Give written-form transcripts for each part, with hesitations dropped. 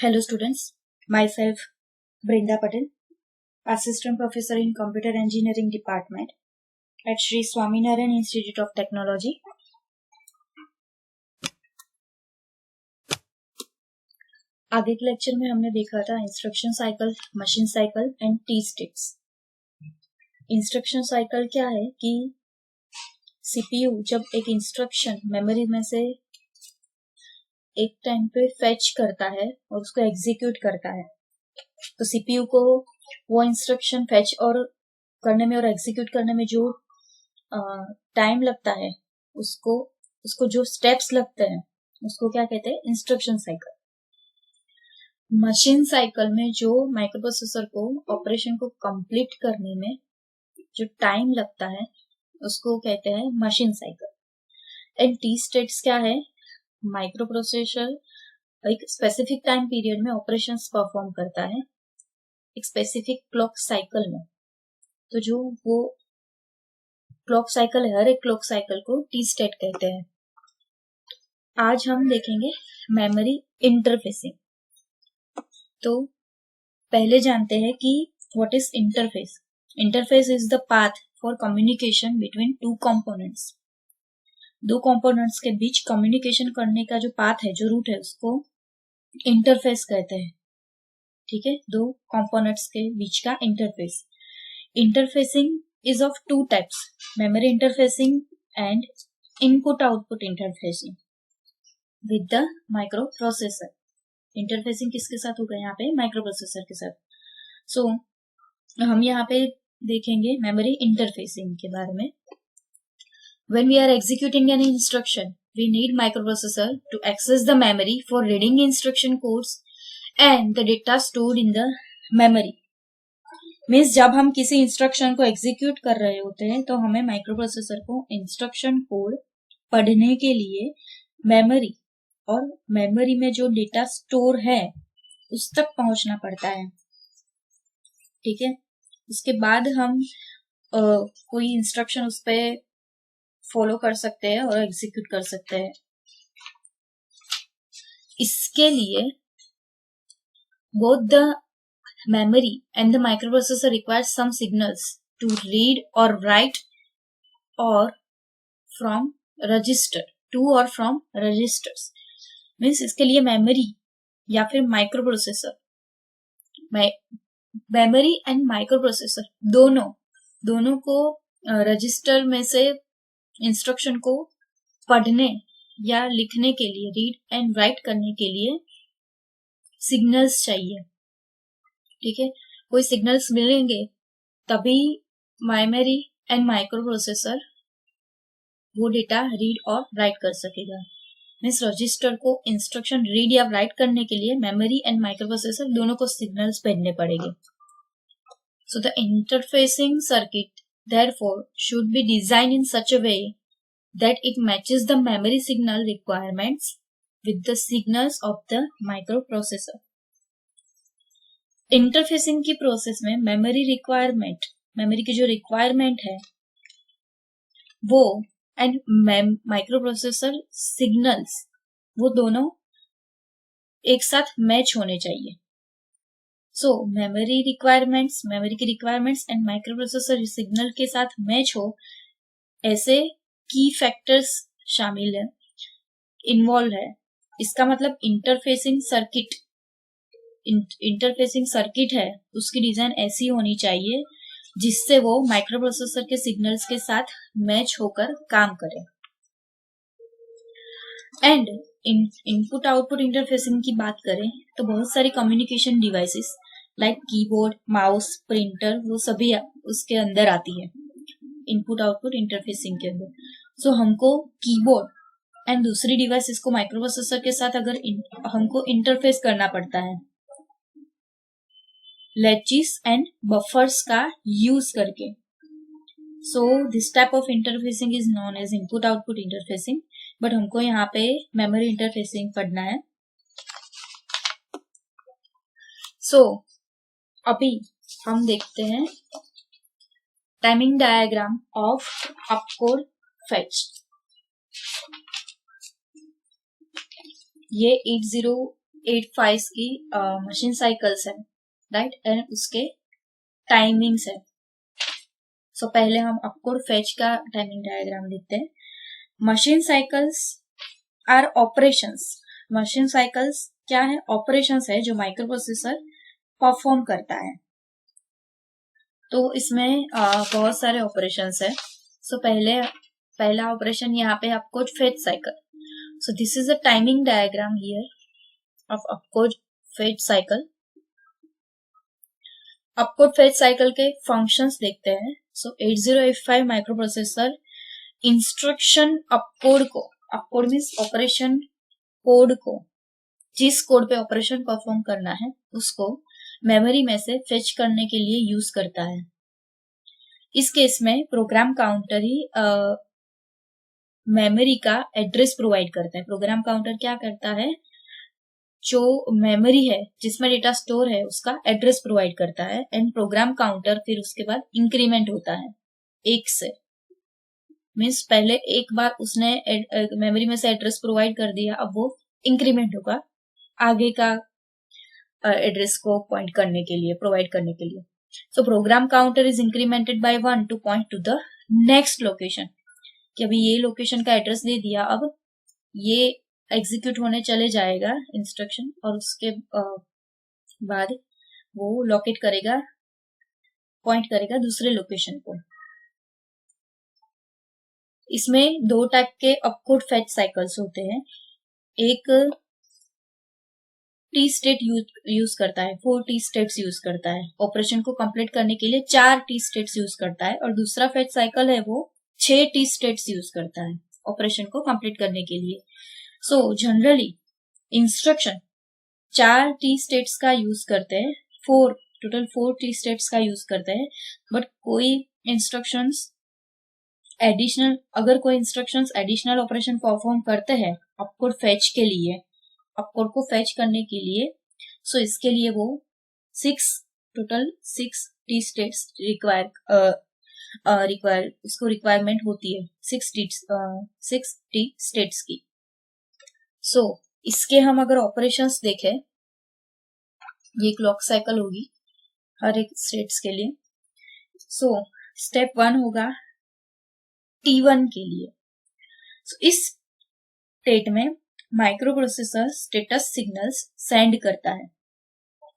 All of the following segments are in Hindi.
Hello students, myself Brinda Patel, Assistant Professor in Computer Engineering Department at Sri Swaminarayan Institute of Technology. आगे के लेक्चर में हमने देखा था instruction cycle, machine cycle and T states. Instruction cycle क्या है कि सीपीयू जब एक इंस्ट्रक्शन मेमोरी में से एक टाइम पे फेच करता है और उसको एग्जीक्यूट करता है, तो सीपीयू को वो इंस्ट्रक्शन फेच और करने में और एग्जीक्यूट करने में जो टाइम लगता है, उसको जो स्टेप्स लगते हैं उसको क्या कहते हैं, इंस्ट्रक्शन साइकिल। मशीन साइकिल में जो माइक्रोप्रोसेसर को ऑपरेशन को कंप्लीट करने में जो टाइम लगता है उसको कहते हैं machine cycle. And T states क्या है, माइक्रोप्रोसेसर एक स्पेसिफिक टाइम पीरियड में ऑपरेशंस परफॉर्म करता है एक स्पेसिफिक क्लॉक साइकिल में। तो जो वो क्लॉक साइकिल है, हर एक क्लॉक साइकिल को टी स्टेट कहते हैं। आज हम देखेंगे मेमोरी इंटरफेसिंग। तो पहले जानते हैं कि what is interface. Interface is the path for communication between two components. दो कंपोनेंट्स के बीच कम्युनिकेशन करने का जो पाथ है, जो रूट है, उसको इंटरफेस कहते हैं। ठीक है, दो कंपोनेंट्स के बीच का interface. Interfacing is of two types, memory interfacing and input-output interfacing with the microprocessor. Interfacing किसके साथ होगा यहाँ पे, माइक्रोप्रोसेसर के साथ। So, हम यहाँ पे देखेंगे memory interfacing के बारे में। When we are executing an instruction, we need microprocessor to access the memory for reading instruction codes and the data stored in the memory. Means जब हम किसी इंस्ट्रक्शन को एग्जीक्यूट कर रहे होते हैं तो हमें माइक्रोप्रोसेसर को इंस्ट्रक्शन कोड पढ़ने के लिए मेमोरी और मेमोरी में जो डेटा स्टोर है उस तक पहुंचना पड़ता है। ठीक है, उसके बाद हम कोई इंस्ट्रक्शन उस पे फॉलो कर सकते हैं और एग्जीक्यूट कर सकते हैं। इसके लिए both the memory and the microprocessor requires some signals to read or write or from register, to or from registers. Means इसके लिए memory या फिर microprocessor, memory and microprocessor दोनों को रजिस्टर में से इंस्ट्रक्शन को पढ़ने या लिखने के लिए, रीड एंड राइट करने के लिए सिग्नल्स चाहिए। ठीक है, कोई सिग्नल्स मिलेंगे तभी मेमोरी एंड माइक्रोप्रोसेसर वो डेटा रीड और राइट कर सकेगा। मीन्स रजिस्टर को इंस्ट्रक्शन रीड या राइट करने के लिए मेमोरी एंड माइक्रोप्रोसेसर दोनों को सिग्नल्स भेजने पड़ेंगे। So the interfacing circuit therefore should be design in such a way that it matches the memory signal requirements with the signals of the microprocessor. Interfacing की प्रोसेस में मेमोरी की जो रिक्वायरमेंट है वो एंड माइक्रोप्रोसेसर सिग्नल्स, वो दोनों एक साथ मैच होने चाहिए। सो मेमोरी की रिक्वायरमेंट्स एंड माइक्रोप्रोसेसर सिग्नल के साथ मैच हो, ऐसे की फैक्टर्स शामिल है, इन्वॉल्व है। इसका मतलब इंटरफेसिंग सर्किट है, उसकी डिजाइन ऐसी होनी चाहिए जिससे वो माइक्रोप्रोसेसर के सिग्नल्स के साथ मैच होकर काम करे। एंड इनपुट आउटपुट इंटरफेसिंग की बात करें तो बहुत सारी communication devices like keyboard, mouse, printer, वो सभी उसके अंदर आती है, इनपुट आउटपुट इंटरफेसिंग के अंदर। सो हमको कीबोर्ड एंड दूसरी डिवाइसेस को माइक्रोप्रोसेसर के साथ अगर हमको इंटरफेस करना पड़ता है लैचेस एंड बफर्स का यूज करके। So this type of interfacing is known as input output interfacing, but हमको यहाँ पे मेमोरी इंटरफेसिंग पढ़ना है। सो अभी हम देखते हैं timing diagram of opcode fetch. ये 80 8085 की मशीन साइकिल्स है, राइट, एंड उसके टाइमिंग्स है। सो पहले हम अपकोड फेच का टाइमिंग डायग्राम देखते हैं। Machine cycles are operations. Machine cycles क्या है? ऑपरेशंस है जो माइक्रो प्रोसेसर परफॉर्म करता है। तो इसमें बहुत सारे ऑपरेशंस है। सो पहला ऑपरेशन यहाँ पे opcode fetch cycle. So this is a timing diagram here of opcode fetch cycle. Opcode fetch cycle के फंक्शंस देखते हैं। So 8085 micro processor instruction opcode means operation code को, जिस कोड पे ऑपरेशन परफॉर्म करना है उसको मेमोरी में से फेच करने के लिए यूज करता है। इस केस में प्रोग्राम काउंटर ही मेमोरी का एड्रेस प्रोवाइड करता है। प्रोग्राम काउंटर क्या करता है? जो मेमोरी है जिसमें डेटा स्टोर है उसका एड्रेस प्रोवाइड करता है, एंड प्रोग्राम काउंटर फिर उसके बाद इंक्रीमेंट होता है 1 से। मीन्स पहले एक बार उसने मेमोरी में से एड्रेस प्रोवाइड कर दिया, अब वो इंक्रीमेंट होगा आगे का एड्रेस को पॉइंट करने के लिए, प्रोवाइड करने के लिए। So program counter is incremented by 1 to point to the next location, कि अभी ये लोकेशन का एड्रेस दे दिया, अब ये एग्जीक्यूट होने चले जाएगा इंस्ट्रक्शन, और उसके बाद वो लोकेट करेगा, पॉइंट करेगा दूसरे लोकेशन को। इसमें 2 टाइप के अपकोड फेच साइकिल्स होते हैं। एक टी स्टेट यूज करता है, 4 टी स्टेट्स यूज करता है ऑपरेशन को कंप्लीट करने के लिए, 4 टी स्टेट्स यूज करता है। और दूसरा फेच साइकिल है वो 6 टी स्टेट्स यूज करता है ऑपरेशन को कंप्लीट करने के लिए। So generally instruction 4 T states का यूज करते हैं, टोटल 4 टी स्टेट्स का यूज करते हैं। बट कोई इंस्ट्रक्शंस एडिशनल, अगर कोई इंस्ट्रक्शंस एडिशनल ऑपरेशन परफॉर्म करते हैं अपकोड फेच के लिए, अपकोड को फेच करने के लिए, सो इसके लिए वो टोटल 6 टी स्टेट्स उसको रिक्वायरमेंट होती है, 6 टी स्टेट्स की। सो इसके हम अगर ऑपरेशंस देखें, ये क्लॉक साइकिल होगी हर एक स्टेट्स के लिए। सो स्टेप 1 होगा T1 के लिए। सो इस स्टेट में micro processor status signals send करता है।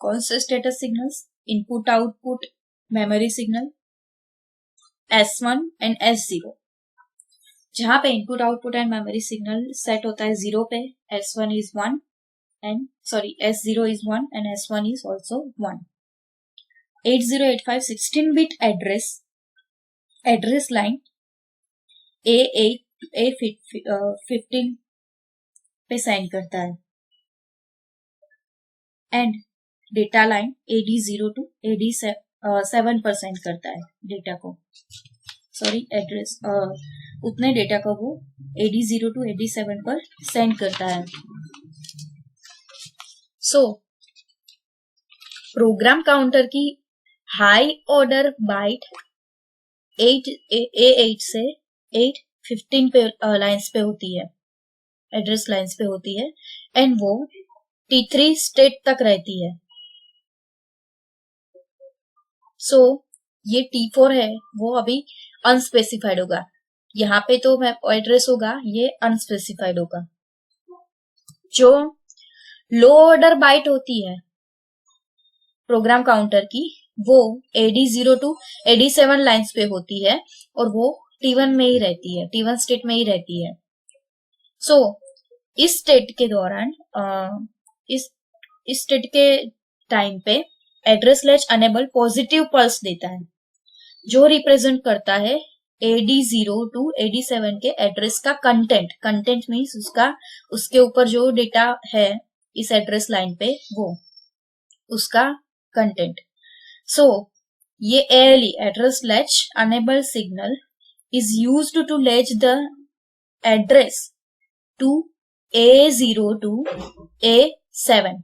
कौन से status signals? Input output memory signal S1 and S0। जहां पे input output and memory signal set होता है 0 पे, S0 is 1 and S1 is also 1। 8085 16-bit address line A15 पे सेंड करता है, and data line AD0 to AD7 पर सेंड करता है डेटा को, एड्रेस उतने डेटा को वो AD0 to AD7 पर सेंड करता है। सो प्रोग्राम काउंटर की हाई ऑर्डर बाइट A8 से 815 पे लाइन्स पे होती है, एड्रेस लाइन्स पे होती है, एंड वो T3 स्टेट तक रहती है। सो ये T4 है वो अभी अनस्पेसिफाइड होगा, यहाँ पे तो एड्रेस होगा, ये अनस्पेसिफाइड होगा। जो लो ऑर्डर बाइट होती है प्रोग्राम काउंटर की, वो AD0 to AD7 लाइन्स पे होती है, और वो T1 में ही रहती है, T1 स्टेट में ही रहती है। सो इस स्टेट के दौरान इस स्टेट के टाइम पे address latch enable positive pulse देता है, जो रिप्रेजेंट करता है AD0 to AD7 के एड्रेस का कंटेंट मीन्स उसके ऊपर जो डेटा है इस एड्रेस लाइन पे, वो उसका कंटेंट। सो ये ALE address latch enable signal is used to latch the address to A0 to A7।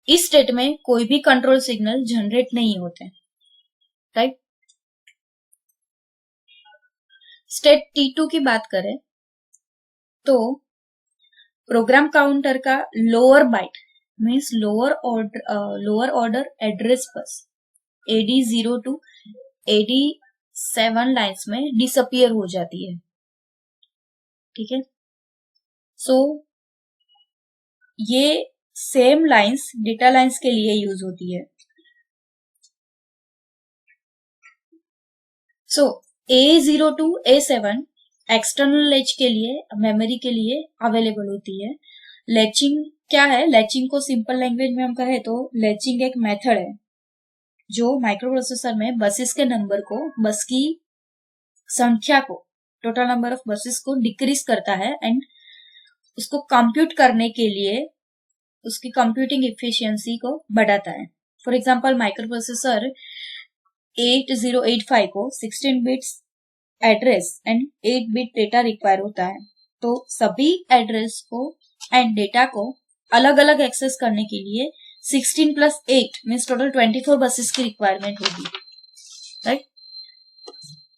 इस स्टेट में कोई भी कंट्रोल सिग्नल जनरेट नहीं होते, राइट। स्टेट T2 की बात करें तो प्रोग्राम काउंटर का lower byte means lower order address bus AD0 to AD7 lines में डिसअपियर हो जाती है। ठीक है, सो ये सेम लाइन्स डेटा लाइन्स के लिए यूज होती है। सो A0 to A7 external latch के लिए, मेमोरी के लिए अवेलेबल होती है। लैचिंग क्या है? लैचिंग को सिंपल लैंग्वेज में हम कहें तो लैचिंग एक मेथड है जो माइक्रोप्रोसेसर में बसेस के नंबर को, बस की संख्या को, टोटल नंबर ऑफ बसेस को डिक्रीज करता है एंड उसको कंप्यूट करने के लिए उसकी कंप्यूटिंग एफिशिएंसी को बढ़ाता है। फॉर एग्जांपल माइक्रोप्रोसेसर 8085 को 16 bits address and 8 bit data require होता है, तो सभी एड्रेस को एंड डेटा को अलग अलग एक्सेस करने के लिए 16 प्लस 8 मीन्स टोटल 24 बसेस की रिक्वायरमेंट होगी, right.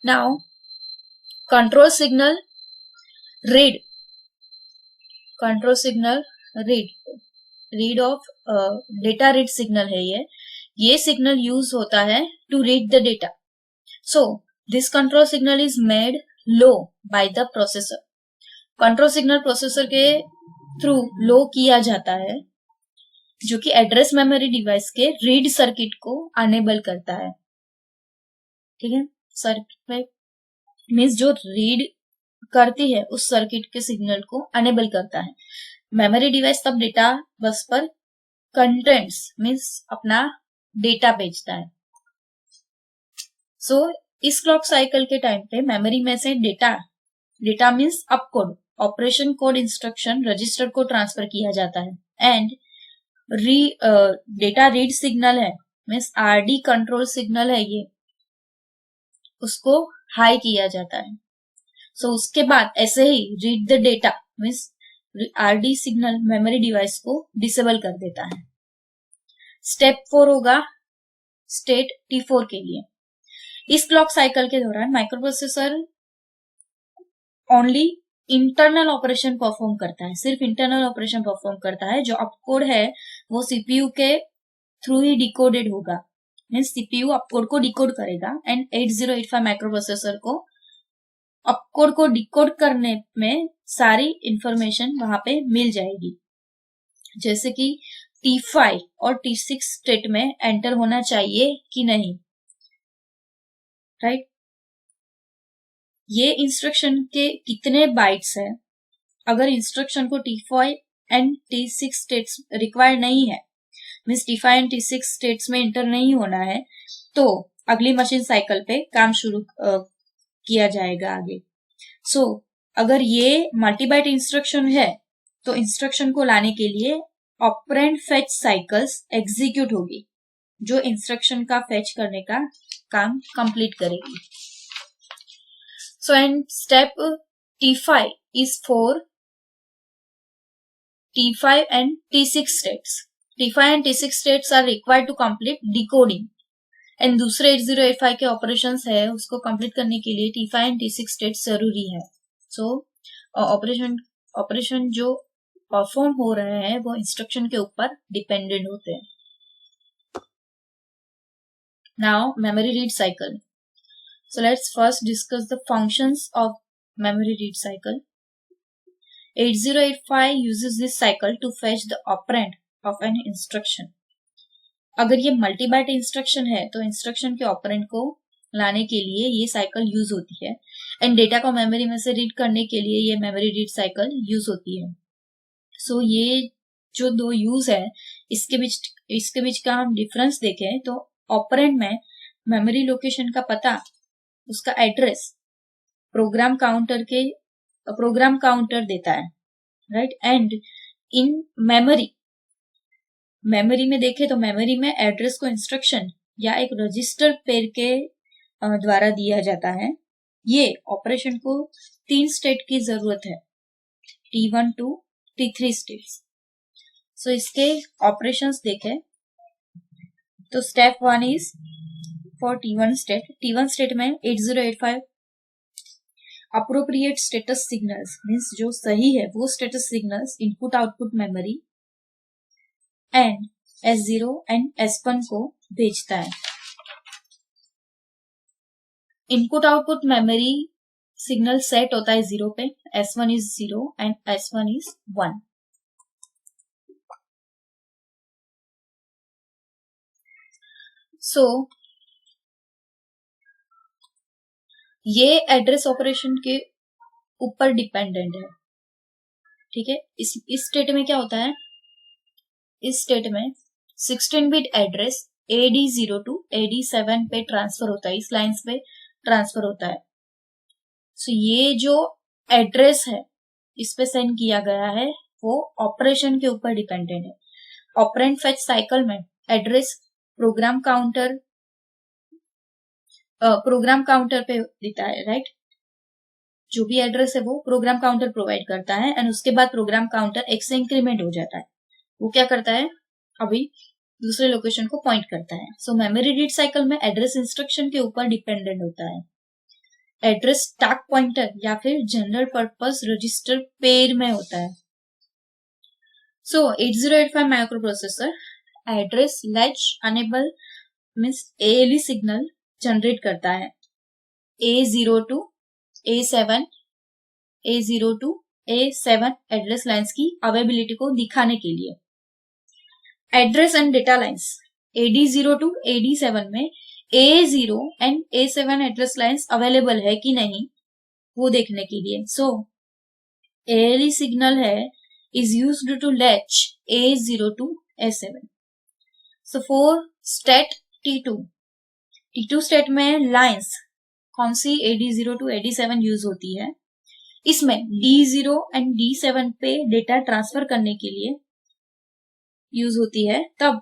Now control signal read of data read signal है ये सिग्नल यूज होता है to read the data. So this control signal is made low by the processor. Control signal processor के थ्रू लो किया जाता है, जो कि एड्रेस मेमोरी डिवाइस के रीड सर्किट को अनेबल करता है। ठीक है, सर्किट मीन्स जो रीड करती है उस सर्किट के सिग्नल को अनेबल करता है। मेमोरी डिवाइस तब डेटा बस पर कंटेंट्स मीन्स अपना डेटा भेजता है। सो इस क्लॉक साइकिल के टाइम पे मेमोरी में से data means up code, operation code instruction register को ट्रांसफर किया जाता है एंड डेटा रीड सिग्नल है मीन्स RD कंट्रोल सिग्नल है, ये उसको हाई किया जाता है। सो उसके बाद ऐसे ही read the data means RD signal memory device को डिसेबल कर देता है। स्टेप 4 होगा स्टेट T4 के लिए। इस क्लॉक साइकिल के दौरान microprocessor only internal operation perform करता है, सिर्फ इंटरनल ऑपरेशन परफॉर्म करता है। जो अपकोड है वो CPU के थ्रू ही डिकोडेड होगा, मीन्स CPU अपकोड को डिकोड करेगा एंड 8085 माइक्रोप्रोसेसर को अपकोड को डिकोड करने में सारी इंफॉर्मेशन वहां पे मिल जाएगी, जैसे कि T5 और T6 स्टेट में एंटर होना चाहिए कि नहीं, राइट। ये इंस्ट्रक्शन के कितने बाइट्स है, अगर इंस्ट्रक्शन को T5 and T6 states required नहीं है, means T5 and T6 states में एंटर नहीं होना है, तो अगली मशीन साइकिल पे काम शुरू किया जाएगा आगे। सो अगर ये मल्टीबाइट इंस्ट्रक्शन है तो इंस्ट्रक्शन को लाने के लिए ऑपरेंड फेच साइकिल्स एग्जीक्यूट होगी, जो इंस्ट्रक्शन का फेच करने का काम कंप्लीट करेगी। So and step T5 is for T5 and T6 states. T5 and T6 states are required to complete decoding. And दूसरे 8085 के ऑपरेशंस है उसको कंप्लीट करने के लिए T5 and T6 states जरूरी है। So ऑपरेशन जो परफॉर्म हो रहे हैं वो इंस्ट्रक्शन के ऊपर डिपेंडेंट होते हैं। Now memory read cycle. So let's first discuss the functions of memory read cycle. 8085 uses this cycle to fetch the operand of an instruction. अगर ये मल्टीबाइट इंस्ट्रक्शन है तो इंस्ट्रक्शन के ऑपरेंड को लाने के लिए ये साइकिल यूज होती है एंड डेटा को मेमोरी में से रीड करने के लिए ये मेमोरी रीड साइकिल यूज होती है। सो ये जो दो यूज है इसके बीच का हम डिफरेंस देखें तो ऑपरेंड में मेमोरी लोकेशन का पता, उसका एड्रेस प्रोग्राम काउंटर देता है, राइट। एंड इन मेमोरी में देखे तो मेमोरी में एड्रेस को इंस्ट्रक्शन या एक रजिस्टर पेयर के द्वारा दिया जाता है। ये ऑपरेशन को 3 स्टेट की जरूरत है, T1 to T3 स्टेट्स। सो इसके ऑपरेशंस देखें तो step 1 is for T1 state में 8085 अप्रोप्रिएट स्टेटस सिग्नल्स मीन्स जो सही है वो status signals input output memory and S0 and S1 को भेजता है। Input output memory signal set होता है 0 पे, S1 is 0 and S1 is 1। सो ये एड्रेस ऑपरेशन के ऊपर डिपेंडेंट है, ठीक है। इस स्टेट में क्या होता है, इस स्टेट में 16 bit address AD0 to AD7 पे ट्रांसफर होता है, इस लाइंस पे ट्रांसफर होता है। सो ये जो एड्रेस है इस पे सेंड किया गया है वो ऑपरेशन के ऊपर डिपेंडेंट है। ऑपरेंड फेच साइकिल में एड्रेस प्रोग्राम काउंटर पे देता है, राइट। जो भी एड्रेस है वो प्रोग्राम काउंटर प्रोवाइड करता है एंड उसके बाद प्रोग्राम काउंटर एक से इंक्रीमेंट हो जाता है। वो क्या करता है, अभी दूसरे लोकेशन को पॉइंट करता है। सो मेमोरी रीड साइकिल में एड्रेस इंस्ट्रक्शन के ऊपर डिपेंडेंट होता है। एड्रेस स्टैक पॉइंटर या फिर जनरल पर्पस रजिस्टर पेयर में होता है। So 8085 microprocessor address latch enable means ALE signal generate करता है A0 to A7 address lines की अवेलेबिलिटी को दिखाने के लिए। Address and data lines AD0 to AD7 में A0 and A7 address lines available है कि नहीं वो देखने के लिए। सो ALE सिग्नल है is used to latch A0 to A7. So for state T2 state में लाइंस कौन सी AD0 टू AD7 यूज होती है, इसमें D0 एंड D7 पे डेटा ट्रांसफर करने के लिए यूज होती है। तब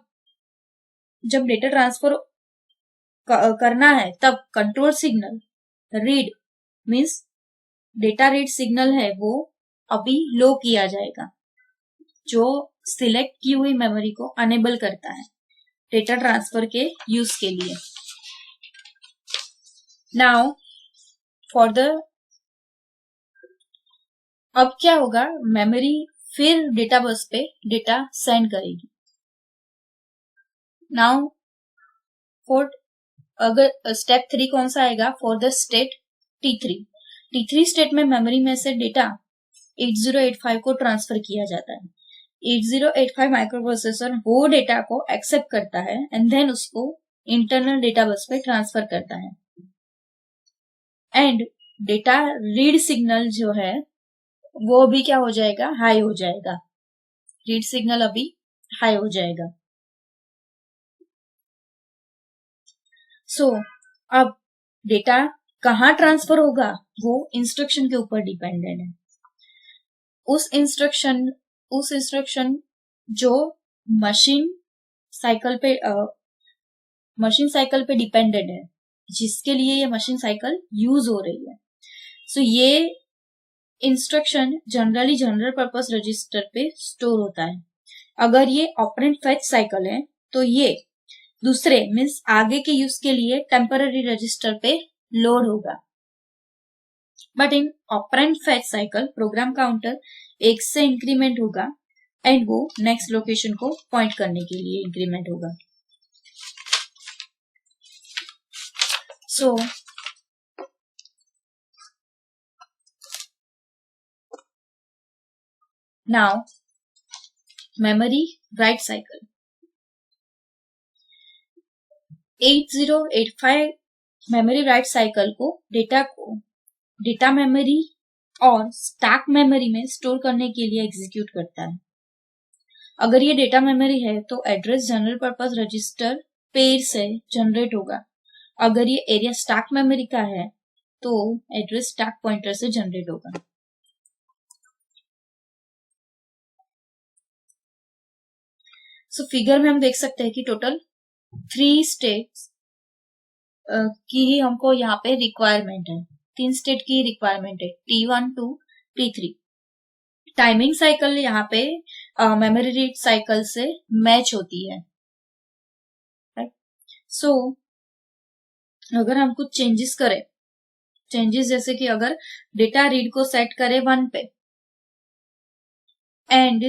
जब डेटा ट्रांसफर करना है तब control signal read means data read signal है वो अभी लो किया जाएगा, जो सिलेक्ट की हुई मेमोरी को अनेबल करता है डेटा ट्रांसफर के यूज के लिए। नाउ फॉर द अब क्या होगा, मेमोरी फिर डेटा बस पे डेटा सेंड करेगी। नाउ फॉर अगर स्टेप 3 कौन सा आएगा, for the state T3 state में मेमोरी में से डेटा 8085 को ट्रांसफर किया जाता है। 8085 माइक्रोप्रोसेसर वो डेटा को एक्सेप्ट करता है एंड देन उसको इंटरनल डेटा बस पे ट्रांसफर करता है एंड डेटा रीड सिग्नल जो है वो अभी क्या हो जाएगा, हाई हो जाएगा। रीड सिग्नल अभी हाई हो जाएगा। सो अब डेटा कहाँ ट्रांसफर होगा वो इंस्ट्रक्शन के ऊपर डिपेंडेंट है। उस इंस्ट्रक्शन जो मशीन साइकिल पे डिपेंडेंट है, जिसके लिए ये मशीन साइकिल यूज हो रही है। सो ये instruction generally general purpose register पे स्टोर होता है। अगर ये ऑपरेंड फेच साइकिल है तो ये दूसरे मीन्स आगे के यूज के लिए टेम्पररी रजिस्टर पे लोड होगा। But in operand fetch cycle program counter 1 से इंक्रीमेंट होगा एंड वो नेक्स्ट लोकेशन को पॉइंट करने के लिए इंक्रीमेंट होगा। So now memory write cycle 8085 memory write cycle को डेटा मेमोरी और स्टैक मेमोरी में स्टोर करने के लिए एग्जीक्यूट करता है। अगर ये डेटा मेमोरी है तो address general purpose register pair से जनरेट होगा। अगर ये एरिया स्टैक मेमोरी का है तो एड्रेस स्टैक पॉइंटर से जनरेट होगा। सो फिगर में हम देख सकते हैं कि टोटल 3 स्टेट्स की ही हमको यहाँ पे रिक्वायरमेंट है। 3 स्टेट की रिक्वायरमेंट है, T1 to T3। Timing cycle यहाँ पे मेमोरी रीड साइकिल से मैच होती है। सो अगर हम कुछ चेंजेस करें चेंजेस जैसे कि अगर डेटा रीड को सेट करे 1 पे and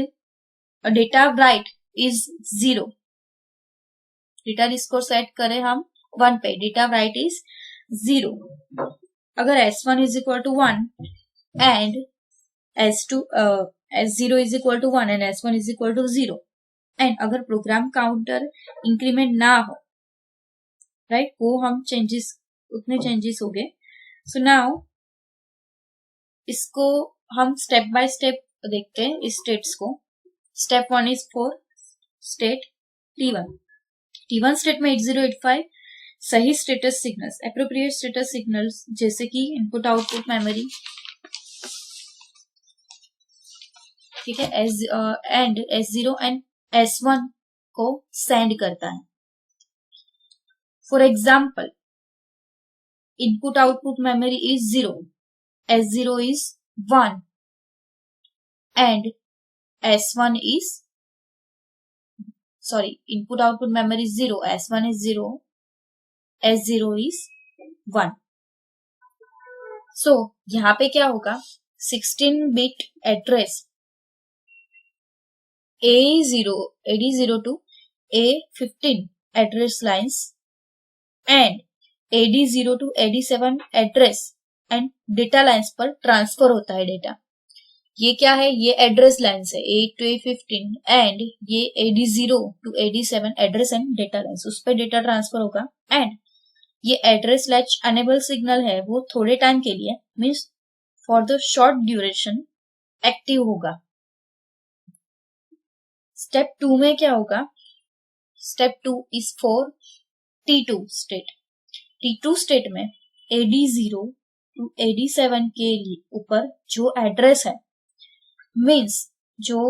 data right is 0, data इसको सेट करें हम 1 पे, डेटा राइट इज 0, अगर S1 is equal to 1 and S0 is equal to 1 and S1 is equal to 0 and अगर प्रोग्राम काउंटर इंक्रीमेंट ना हो, राइट, वो हम चेंजेस, उतने चेंजेस हो गए. सो नाउ इसको हम स्टेप बाय स्टेप देखते हैं इस स्टेट्स को. Step 1 is for state T1 state में 8085 सही status signals, appropriate status signals जैसे कि इनपुट आउटपुट मेमोरी, ठीक है, एंड S0 एंड S1 को सेंड करता है. For example input output memory is 0, S0 is 1 and S1 is, sorry, input output memory is 0, S1 is 0, S0 is 1. So यहाँ पे क्या होगा, 16-bit address AD0 to A15 address lines and AD0 to AD7 address and data lines पर ट्रांसफर होता है डेटा. ये क्या है, ये एड्रेस लाइन्स है A to A15 एंड ये AD0 to AD7 address and data lines, उस पर डेटा ट्रांसफर होगा. एंड ये एड्रेस लैच अनेबल सिग्नल है, वो थोड़े टाइम के लिए, means for the short duration active होगा. स्टेप 2 में क्या होगा, step 2 is for T2 state. T2 state में AD0 to AD7 के लिए ऊपर जो एड्रेस है, मीन्स जो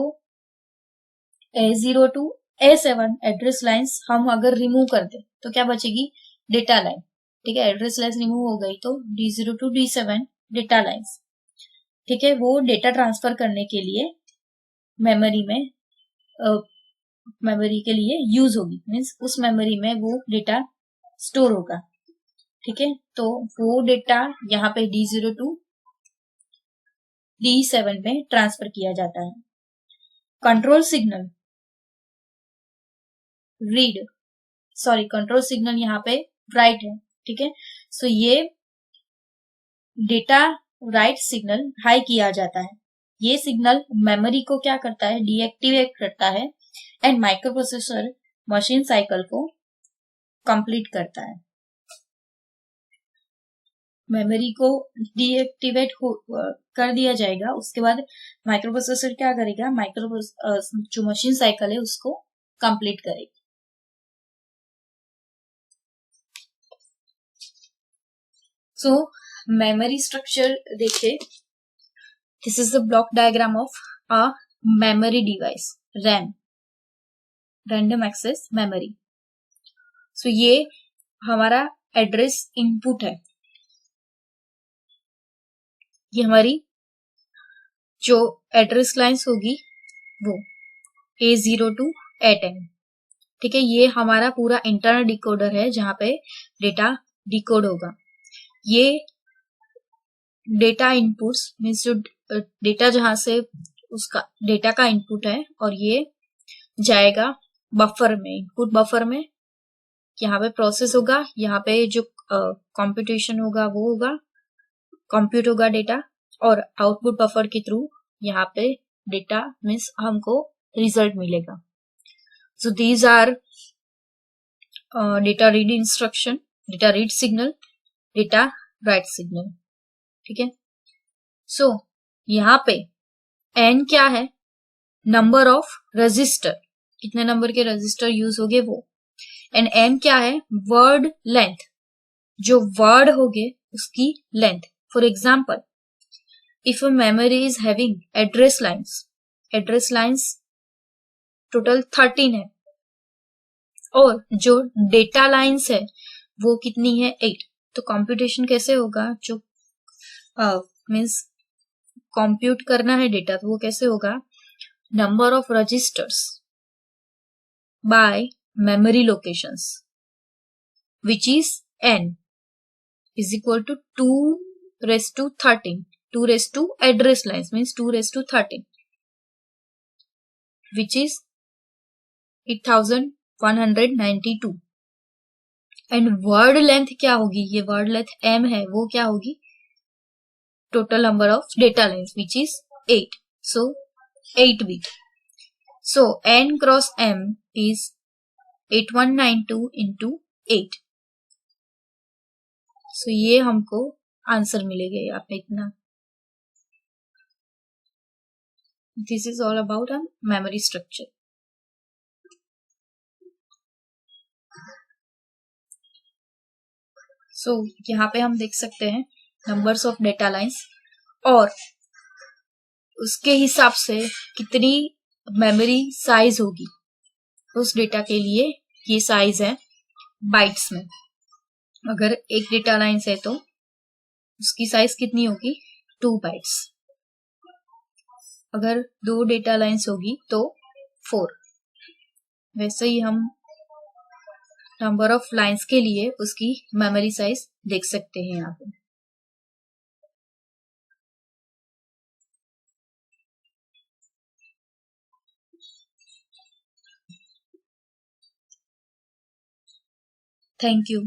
A0 to A7 address lines हम अगर रिमूव कर दे तो क्या बचेगी, डेटा लाइन. ठीक है, एड्रेस लाइन रिमूव हो गई तो D0 to D7 data lines, ठीक है, वो डेटा ट्रांसफर करने के लिए मेमोरी में मेमोरी के लिए यूज होगी, मीन्स उस मेमोरी में वो डेटा स्टोर होगा. ठीक है, तो वो डेटा यहाँ पे D0 to D7 में ट्रांसफर किया जाता है. Control signal read, sorry, control signal यहाँ पे राइट है. ठीक है, सो ये डेटा राइट सिग्नल हाई किया जाता है. ये सिग्नल मेमोरी को क्या करता है, डीएक्टिवेट करता है एंड माइक्रोप्रोसेसर मशीन साइकिल को कंप्लीट करता है. मेमोरी को डीएक्टिवेट कर दिया जाएगा, उसके बाद माइक्रोप्रोसेसर क्या करेगा, जो मशीन साइकिल है उसको कंप्लीट करेगा. सो मेमोरी स्ट्रक्चर देखिए, this is the block diagram of a memory device, RAM, random access memory. So ये हमारा एड्रेस इनपुट है, ये हमारी जो एड्रेस लाइन्स होगी वो A0 to A10. ठीक है, ये हमारा पूरा इंटरनल डिकोडर है जहां पे डेटा डिकोड होगा. ये डेटा इनपुट्स मीन्स जो डेटा जहां से उसका डेटा का इनपुट है और ये जाएगा बफर में, इनपुट बफर में, यहाँ पे प्रोसेस होगा, यहाँ पे जो कंप्यूटेशन होगा वो होगा, कंप्यूट होगा डेटा, और आउटपुट बफर के थ्रू यहाँ पे डेटा मीन्स हमको रिजल्ट मिलेगा. So these are data read instruction, data read signal, data write signal. ठीक है, सो यहाँ पे एन क्या है, नंबर ऑफ रजिस्टर, कितने नंबर के रजिस्टर यूज होंगे वो, एंड एम क्या है, वर्ड लेंथ, जो वर्ड होंगे उसकी length. For example if a memory is having address lines total 13 है और जो डेटा लाइन्स है वो कितनी है 8, तो कंप्यूटेशन कैसे होगा, जो मीन्स कंप्यूट करना है डेटा तो वो कैसे होगा, number of registers by memory locations which is n is equal to 2 raised to 13. 2 raised to address lines means 2 raised to 13, which is 8192. And word length क्या होगी, ये वर्ड लेंथ m है, वो क्या होगी, total number of data lines which is 8. So 8 bit. So n cross m is 8192 into 8. So ये हमको आंसर मिलेगा यहाँ पे इतना. This is all about a memory structure. So यहाँ पे हम देख सकते हैं नंबर्स ऑफ डेटा लाइन्स और उसके हिसाब से कितनी मेमोरी साइज होगी उस डेटा के लिए. ये साइज है बाइट्स में. अगर एक डेटा लाइन है तो उसकी साइज कितनी होगी, 2 बाइट्स. अगर 2 डेटा लाइन्स होगी तो 4. वैसे ही हम नंबर ऑफ लाइन्स के लिए उसकी मेमोरी साइज देख सकते हैं यहाँ पे. Thank you.